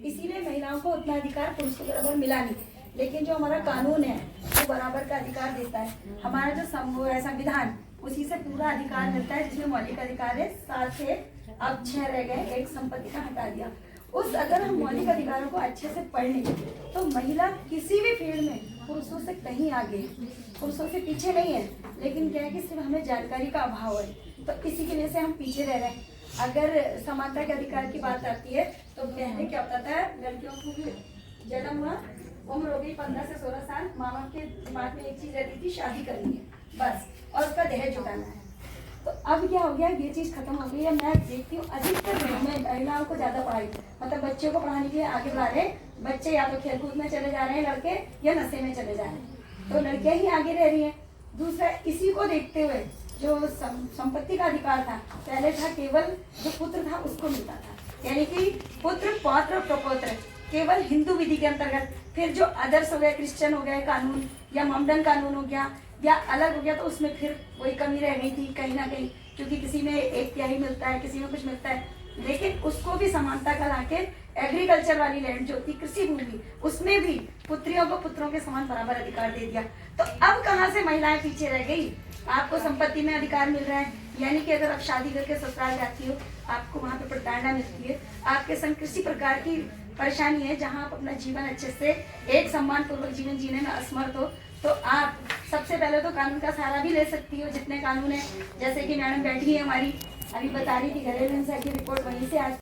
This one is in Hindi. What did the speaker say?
इसीलिए महिलाओं को उतना अधिकार पुरुषों के बराबर मिला नहीं। लेकिन जो हमारा कानून है वो बराबर का अधिकार देता है। हमारा जो संविधान उसी से पूरा अधिकार मिलता है, जिसमें मौलिक अधिकार है 7 से अब 6 रह गए, एक संपत्ति का हटा दिया। अगर हम मौलिक अधिकारों को अच्छे से पढ़ लें तो महिला किसी भी फील्ड में पुरुषों से कहीं आगे, पुरुषों से पीछे नहीं है। लेकिन क्या है कि सिर्फ हमें जानकारी का अभाव है, तो इसी की वजह से हम पीछे रह रहे हैं। अगर समानता के अधिकार की बात आती है तो पहले क्या होता था, लड़कियों को भी जन्म हुआ, उम्र हो गई 15 से 16 साल, माँ बाप के दिमाग में एक चीज रहती थी, शादी करनी है बस, और उसका दहेज जुटाना है। तो अब क्या हो गया, ये चीज खत्म हो गई है। मैं देखती हूँ अधिकतर घरों में महिलाओं को ज्यादा पढ़ाई, मतलब बच्चों को पढ़ाने के लिए आगे बढ़ा रहे हैं। बच्चे या तो खेलकूद में चले जा रहे हैं लड़के, या नशे में चले जा रहे हैं, तो लड़कियां ही आगे रह रही हैं। दूसरा, इसी को देखते हुए जो संपत्ति का अधिकार था, पहले था केवल जो पुत्र था उसको मिलता था, यानी कि पुत्र, पौत्र, प्रपौत्र, केवल हिंदू विधि के अंतर्गत। फिर जो अदर्स हो गए, क्रिश्चियन हो गए कानून, या मॉडर्न कानून हो गया, या अलग हो गया, तो उसमें फिर वही कमी रह गई थी कहीं ना कहीं, क्योंकि किसी में 1/3 मिलता है, किसी में कुछ मिलता है। लेकिन उसको भी समानता का लाके एग्रीकल्चर वाली लैंड जो थी, कृषि भूमि, उसमें भी पुत्रियों को पुत्रों के समान बराबर अधिकार दे दिया। तो अब कहाँ से महिलाएं पीछे रह गई? आपको संपत्ति में अधिकार मिल रहा है, यानी कि अगर आप शादी करके ससुराल जाती हो, आपको वहाँ पे प्रताड़ना मिलती है, आपके संग किसी प्रकार की परेशानी है, जहाँ आप अपना जीवन अच्छे से एक सम्मान पूर्वक जीवन जीने में असमर्थ हो, तो आप सबसे पहले तो कानून का सहारा भी ले सकती हो। जितने कानून है, जैसे कि मैडम बैठी है हमारी, अभी बता रही थी घरेलू हिंसा की रिपोर्ट वहीं से आज